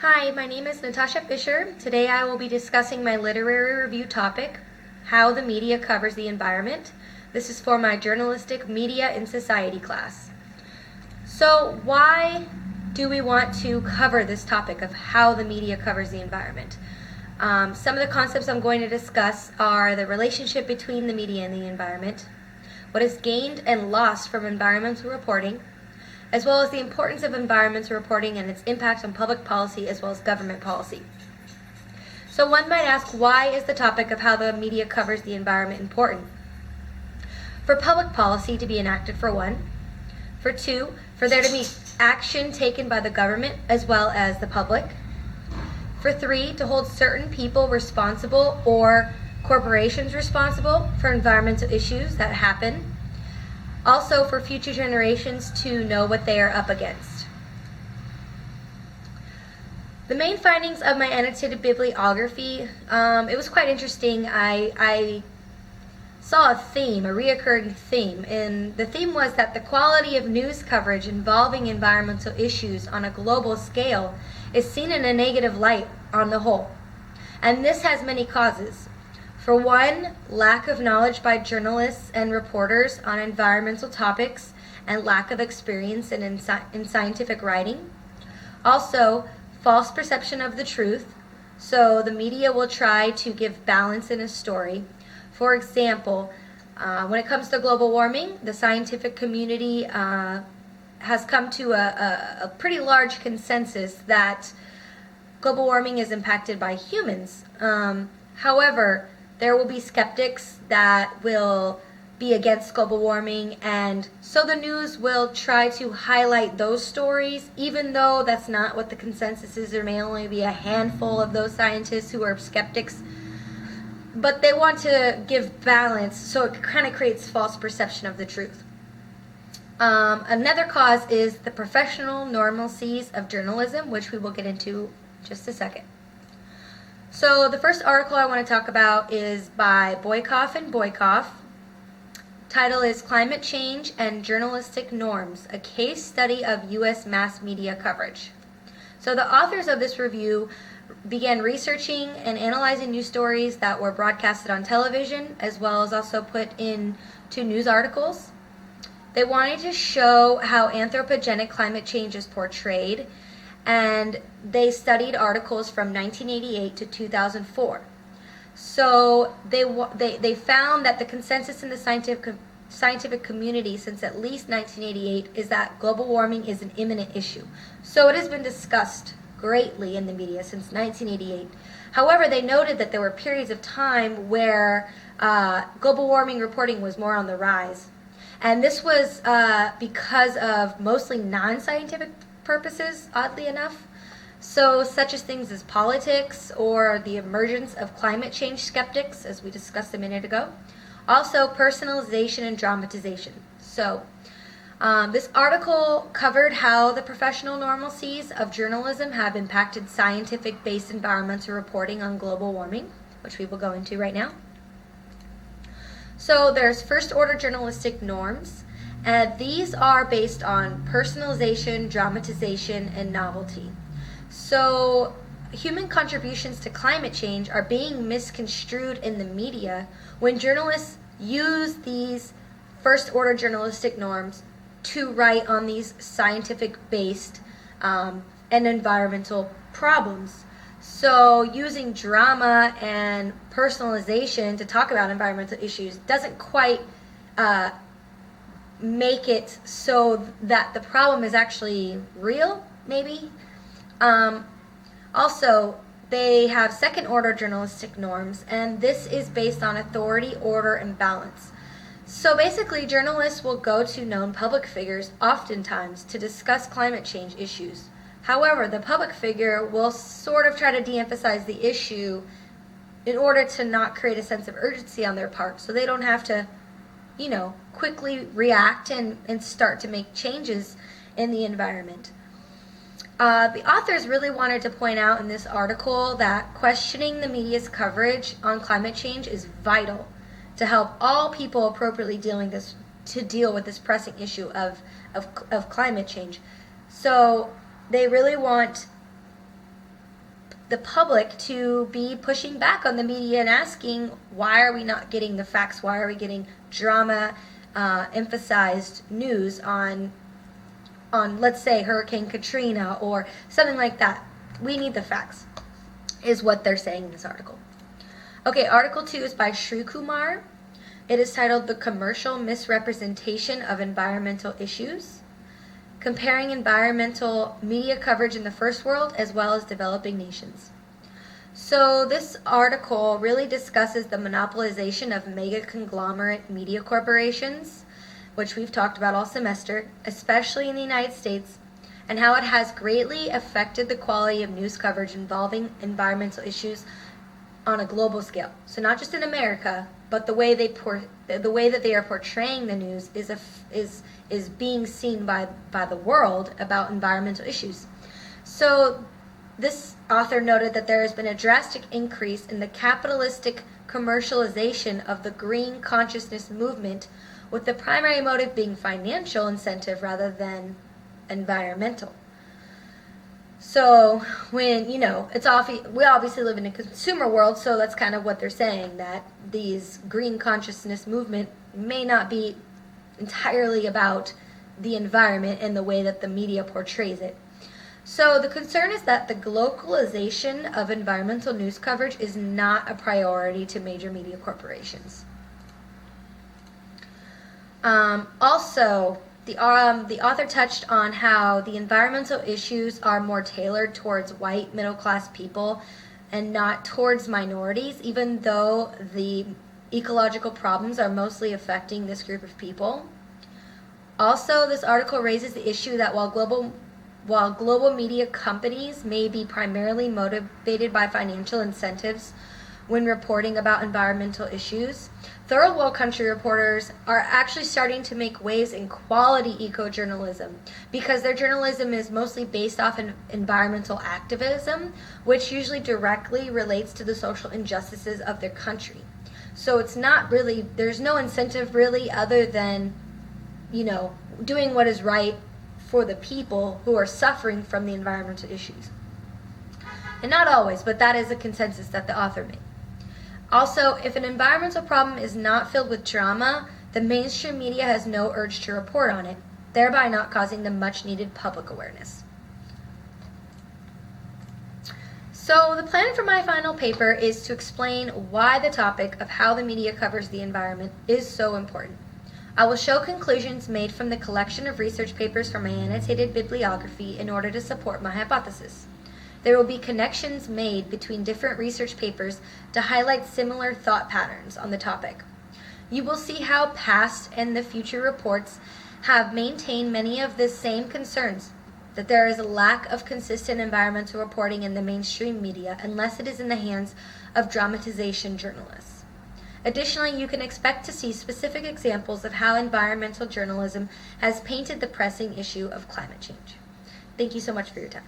Hi, my name is Natasha Fisher. Today I will be discussing my literary review topic, How the Media Covers the Environment. This is for my Journalistic Media in Society class. So why do we want to cover this topic of how the media covers the environment? Some of the concepts I'm going to discuss are the relationship between the media and the environment, what is gained and lost from environmental reporting, as well as the importance of environmental reporting and its impact on public policy as well as government policy. So one might ask, why is the topic of how the media covers the environment important? For public policy to be enacted, for one. For two, for there to be action taken by the government as well as the public. For three, to hold certain people responsible or corporations responsible for environmental issues that happen. Also, for future generations to know what they are up against. The main findings of my annotated bibliography, it was quite interesting. I saw a reoccurring theme, and the theme was that the quality of news coverage involving environmental issues on a global scale is seen in a negative light on the whole. And this has many causes. For one, lack of knowledge by journalists and reporters on environmental topics and lack of experience in scientific writing. Also, false perception of the truth, so the media will try to give balance in a story. For example, when it comes to global warming, the scientific community has come to a pretty large consensus that global warming is impacted by humans. However, there will be skeptics that will be against global warming, and so the news will try to highlight those stories, even though that's not what the consensus is. There may only be a handful of those scientists who are skeptics, but they want to give balance, so it kind of creates false perception of the truth. Another cause is the professional normalcies of journalism, which we will get into in just a second. So the first article I want to talk about is by Boykoff and Boykoff. Title is Climate Change and Journalistic Norms, a case study of U.S. mass media coverage. So the authors of this review began researching and analyzing news stories that were broadcasted on television, as well as also put into news articles. They wanted to show how anthropogenic climate change is portrayed, and they studied articles from 1988 to 2004. So they found that the consensus in the scientific community since at least 1988 is that global warming is an imminent issue. So it has been discussed greatly in the media since 1988. However, they noted that there were periods of time where global warming reporting was more on the rise. And this was because of mostly non-scientific purposes, oddly enough. So such as things as politics or the emergence of climate change skeptics, as we discussed a minute ago. Also, personalization and dramatization. So this article covered how the professional normalcies of journalism have impacted scientific-based environmental reporting on global warming, which we will go into right now. So there's first-order journalistic norms. These are based on personalization, dramatization, and novelty. So human contributions to climate change are being misconstrued in the media when journalists use these first-order journalistic norms to write on these scientific-based and environmental problems. So using drama and personalization to talk about environmental issues doesn't quite make it so that the problem is actually real, maybe. Also, they have second-order journalistic norms, and this is based on authority, order, and balance. So basically, journalists will go to known public figures oftentimes to discuss climate change issues. However, the public figure will sort of try to de-emphasize the issue in order to not create a sense of urgency on their part, so they don't have to quickly react and start to make changes in the environment. The authors really wanted to point out in this article that questioning the media's coverage on climate change is vital to help all people appropriately deal with this pressing issue of climate change. So they really want the public to be pushing back on the media and asking, why are we not getting the facts? Why are we getting drama emphasized news on let's say Hurricane Katrina or something like that? We need the facts, is what they're saying in this article. Okay, Article 2 is by Shri Kumar. It is titled The Commercial Misrepresentation of Environmental Issues, Comparing Environmental Media Coverage in the First World as well as Developing Nations. So this article really discusses the monopolization of mega conglomerate media corporations, which we've talked about all semester, especially in the United States, and how it has greatly affected the quality of news coverage involving environmental issues on a global scale. So not just in America, but the way that they are portraying the news is being seen by the world about environmental issues. So this author noted that there has been a drastic increase in the capitalistic commercialization of the green consciousness movement, with the primary motive being financial incentive rather than environmental. So when, we obviously live in a consumer world, so that's kind of what they're saying, that these green consciousness movement may not be entirely about the environment and the way that the media portrays it. So the concern is that the globalization of environmental news coverage is not a priority to major media corporations. Also, the author touched on how the environmental issues are more tailored towards white middle-class people and not towards minorities, even though the ecological problems are mostly affecting this group of people. Also, this article raises the issue that while global media companies may be primarily motivated by financial incentives when reporting about environmental issues, third world country reporters are actually starting to make waves in quality eco-journalism, because their journalism is mostly based off environmental activism, which usually directly relates to the social injustices of their country. So it's not really, there's no incentive really other than, doing what is right for the people who are suffering from the environmental issues. And not always, but that is a consensus that the author made. Also, if an environmental problem is not filled with drama, the mainstream media has no urge to report on it, thereby not causing the much-needed public awareness. So the plan for my final paper is to explain why the topic of how the media covers the environment is so important. I will show conclusions made from the collection of research papers from my annotated bibliography in order to support my hypothesis. There will be connections made between different research papers to highlight similar thought patterns on the topic. You will see how past and the future reports have maintained many of the same concerns, that there is a lack of consistent environmental reporting in the mainstream media unless it is in the hands of dramatization journalists. Additionally, you can expect to see specific examples of how environmental journalism has painted the pressing issue of climate change. Thank you so much for your time.